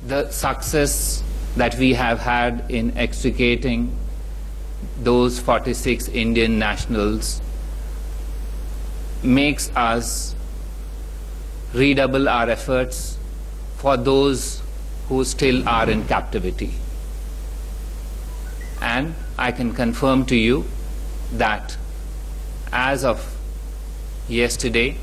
the success that we have had in extricating those 46 Indian nationals makes us redouble our efforts for those who still are in captivity. And I can confirm to you that as of yesterday,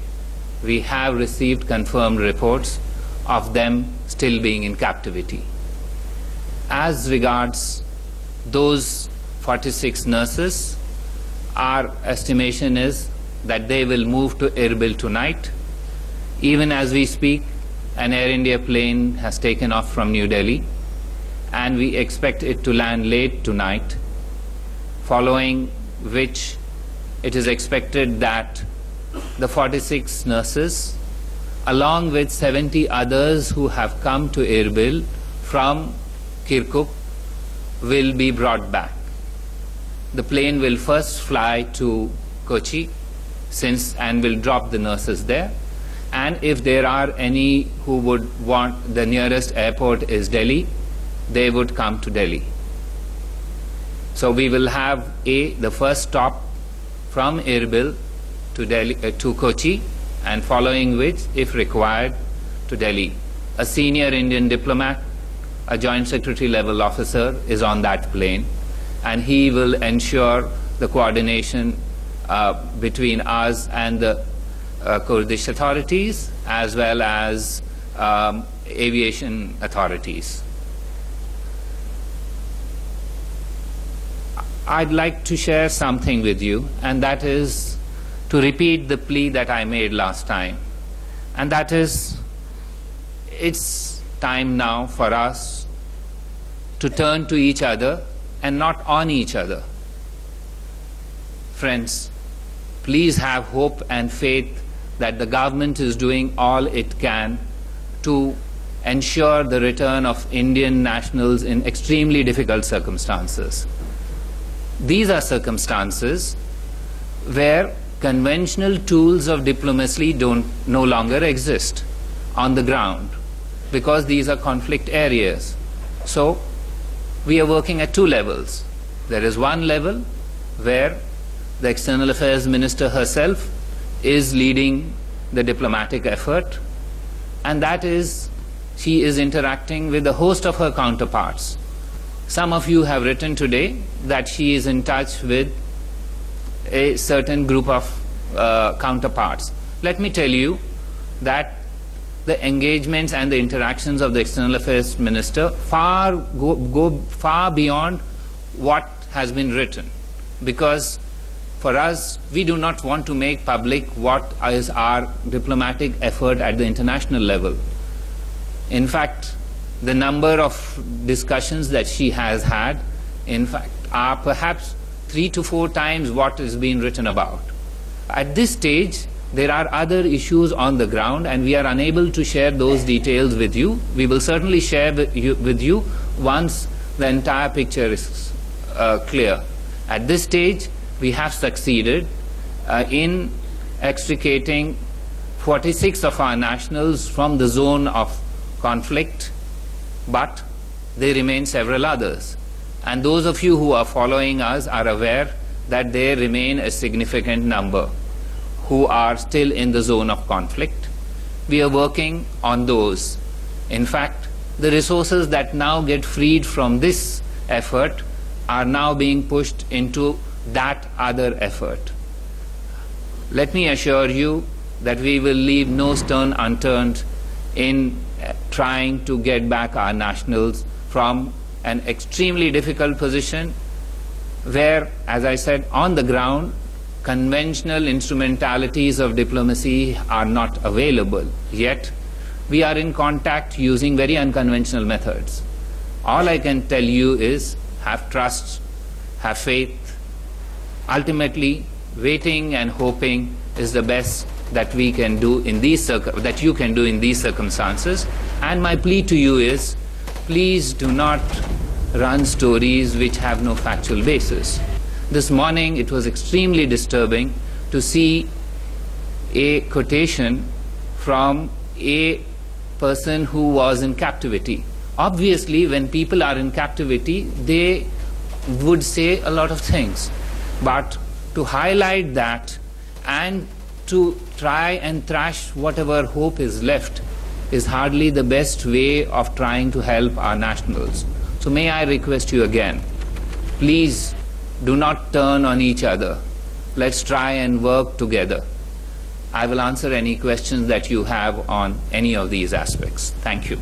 we have received confirmed reports of them still being in captivity. As regards those 46 nurses, our estimation is that they will move to Erbil tonight. Even as we speak, an Air India plane has taken off from New Delhi, and we expect it to land late tonight, following which it is expected that the 46 nurses, along with 70 others who have come to Erbil from Kirkuk, will be brought back. The plane will first fly to Kochi and will drop the nurses there. And if there are any who would want, the nearest airport is Delhi, they would come to Delhi. So we will have the first stop from Erbil to Delhi, to Kochi, and following which, if required, to Delhi. A senior Indian diplomat, a joint secretary level officer, is on that plane, and he will ensure the coordination between us and the Kurdish authorities as well as aviation authorities. I'd like to share something with you, and that is to repeat the plea that I made last time. And that is, it's time now for us to turn to each other and not on each other. Friends, please have hope and faith that the government is doing all it can to ensure the return of Indian nationals in extremely difficult circumstances. These are circumstances where conventional tools of diplomacy no longer exist on the ground, because these are conflict areas. So we are working at two levels. There is one level where the External Affairs Minister herself is leading the diplomatic effort, and that is, she is interacting with a host of her counterparts. Some of you have written today that she is in touch with a certain group of counterparts. Let me tell you that the engagements and the interactions of the External Affairs Minister go far beyond what has been written, because for us, we do not want to make public what is our diplomatic effort at the international level. In fact, the number of discussions that she has had, in fact, are perhaps 3 to 4 times what is being written about. At this stage, there are other issues on the ground, and we are unable to share those details with you. We will certainly share with you once the entire picture is clear. At this stage, we have succeeded in extricating 46 of our nationals from the zone of conflict, but there remain several others. And those of you who are following us are aware that there remain a significant number who are still in the zone of conflict. We are working on those. In fact, the resources that now get freed from this effort are now being pushed into that other effort. Let me assure you that we will leave no stone unturned in trying to get back our nationals from an extremely difficult position where, as I said, on the ground, conventional instrumentalities of diplomacy are not available. Yet, we are in contact using very unconventional methods. All I can tell you is have trust, have faith. Ultimately, waiting and hoping is the best that we can do in these that you can do in these circumstances. And my plea to you is, please do not run stories which have no factual basis. This morning, it was extremely disturbing to see a quotation from a person who was in captivity, Obviously, when people are in captivity, they would say a lot of things. But to highlight that and to try and thrash whatever hope is left is hardly the best way of trying to help our nationals. So may I request you again, please do not turn on each other. Let's try and work together. I will answer any questions that you have on any of these aspects. Thank you.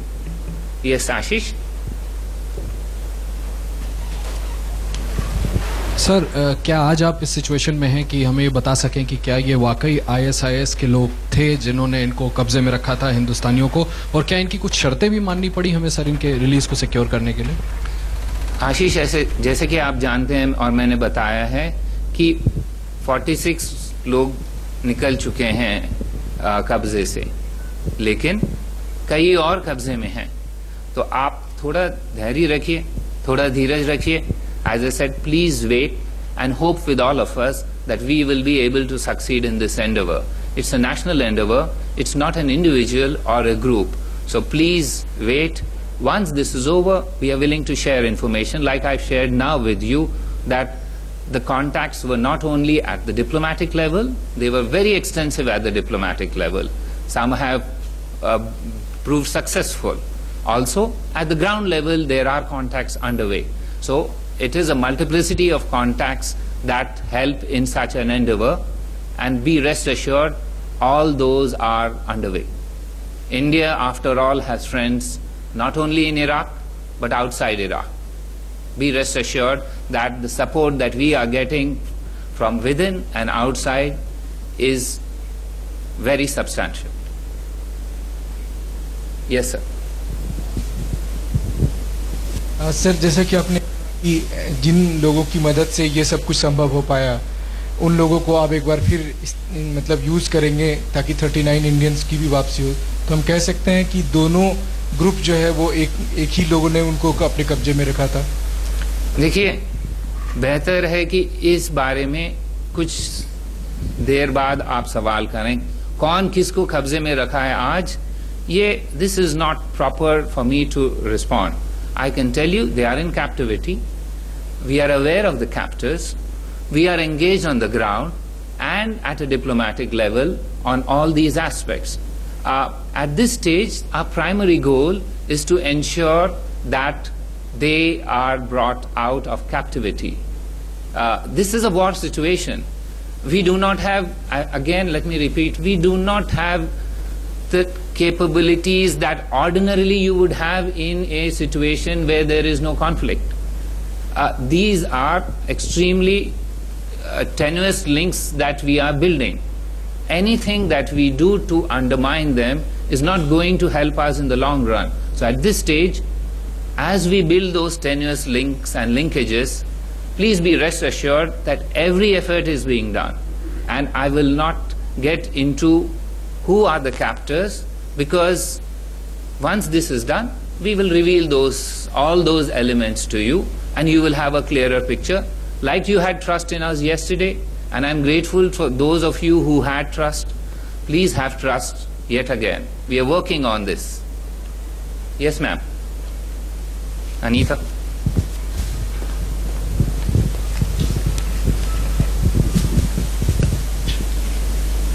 Yes, Ashish? Sir क्या आज आप इस situation में हैं कि हमें ये बता सकें कि क्या ये वाकई आईएसआईएस के लोग थे जिन्होंने इनको कब्जे में रखा था हिंदुस्तानियों को, और क्या इनकी कुछ शर्तें भी माननी पड़ी हमें सर इनके रिलीज को सिक्योर करने के लिए? आशीष, जैसे कि आप जानते हैं और मैंने बताया है कि 46 लोग निकल चुके हैं कब्जे से, लेकिन कई और कब्जे में हैं। तो आप थोड़ा धैर्य रखिए, थोड़ा धीरज रखिए. As I said, please wait and hope with all of us that we will be able to succeed in this endeavor. It's a national endeavor. It's not an individual or a group. So please wait. Once this is over, we are willing to share information like I've shared now with you, that the contacts were not only at the diplomatic level, they were very extensive at the diplomatic level. Some have proved successful. Also, at the ground level, there are contacts underway. So it is a multiplicity of contacts that help in such an endeavor, and be rest assured, all those are underway. India, after all, has friends not only in Iraq, but outside Iraq. Be rest assured that the support that we are getting from within and outside is very substantial. Yes, sir. Sir, जैसे कि आपने जिन लोगों की मदद से ये सब कुछ संभव हो पाया, उन लोगों को आप एक बार फिर मतलब यूज करेंगे ताकि 39 इंडियंस की भी वापसी हो, तो हम कह सकते हैं कि दोनों ग्रुप जो है वो एक ही लोगों ने उनको अपने कब्जे में रखा था? देखिए, बेहतर है कि इस बारे में कुछ देर बाद आप सवाल करें, कौन किसको कब्जे में रखा है आज, ये this is not proper for me to respond. I can tell you they are in captivity. We are aware of the captors. We are engaged on the ground and at a diplomatic level on all these aspects. At this stage, our primary goal is to ensure that they are brought out of captivity. This is a war situation. We do not have, again let me repeat, we do not have the capabilities that ordinarily you would have in a situation where there is no conflict. These are extremely tenuous links that we are building. Anything that we do to undermine them is not going to help us in the long run. So at this stage, as we build those tenuous links and linkages, please be rest assured that every effort is being done. And I will not get into who are the captors, because once this is done, we will reveal all those elements to you, and you will have a clearer picture. Like you had trust in us yesterday, and I'm grateful for those of you who had trust. Please have trust yet again. We are working on this. Yes, ma'am. Anita.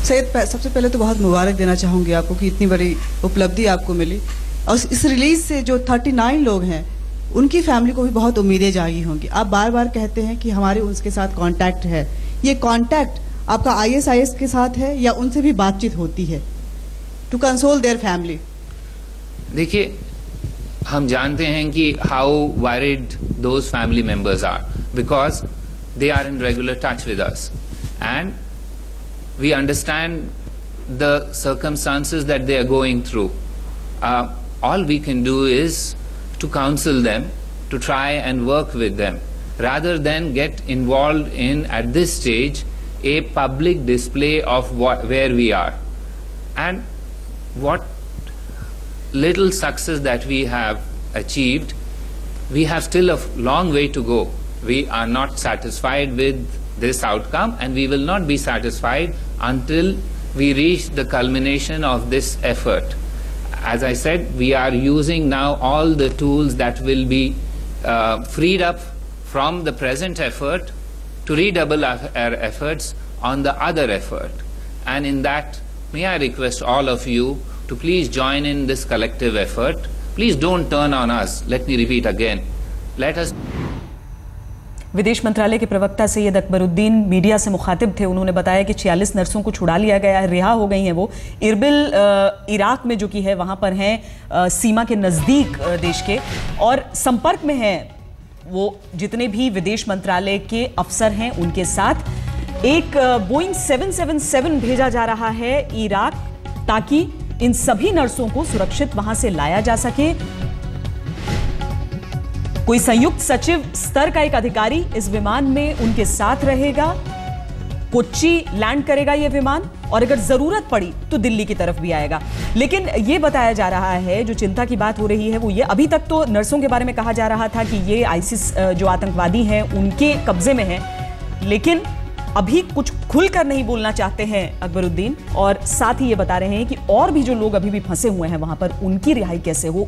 Syed, सबसे पहले तो बहुत मुबारक देना चाहूँगी आपको कि इतनी बड़ी उपलब्धि आपको मिली, और इस रिलीज से जो 39 लोग हैं उनकी फैमिली को भी बहुत उम्मीदें जागी होंगी. आप बार बार कहते हैं कि हमारे उनके साथ कांटेक्ट है. ये कांटेक्ट आपका आईएसआईएस के साथ है या उनसे भी बातचीत होती है टू कंसोल देयर फैमिली? देखिए, हम जानते हैं कि how worried those family members are, because they are in regular touch with us, and we understand the circumstances that they are going through. All we can do is to counsel them, to try and work with them, rather than get involved in, at this stage, a public display of where we are. And what little success that we have achieved, we have still a long way to go. We are not satisfied with this outcome, and we will not be satisfied until we reach the culmination of this effort. as I said, we are using now all the tools that will be freed up from the present effort to redouble our efforts on the other effort. And in that, may I request all of you to please join in this collective effort. Please don't turn on us. Let me repeat again. Let us. विदेश मंत्रालय के प्रवक्ता Syed Akbaruddin media से मुखातिब थे। उन्होंने बताया कि 46 नर्सों को छुड़ा लिया गया है, रिहा हो गई हैं। वो इरबिल इराक में जो कि है वहां पर हैं, सीमा के नज़दीक देश के, और संपर्क में हैं वो जितने भी विदेश मंत्रालय के अफसर हैं उनके साथ। एक बोइंग 777 भेजा जा रहा है इराक, ताकि इन सभी नर्सों को सुरक्षित वहां से लाया जा सके। कोई संयुक्त सचिव स्तर का एक अधिकारी इस विमान में उनके साथ रहेगा। कोच्चि लैंड करेगा ये विमान, और अगर जरूरत पड़ी तो दिल्ली की तरफ भी आएगा। लेकिन ये बताया जा रहा है, जो चिंता की बात हो रही है वो ये, अभी तक तो नर्सों के बारे में कहा जा रहा था कि ये आईसिस जो आतंकवादी हैं उनके कब्जे में है, लेकिन अभी कुछ खुलकर नहीं बोलना चाहते हैं अकबरुद्दीन, और साथ ही ये बता रहे हैं कि और भी जो लोग अभी भी फंसे हुए हैं वहां पर, उनकी रिहाई कैसे हो।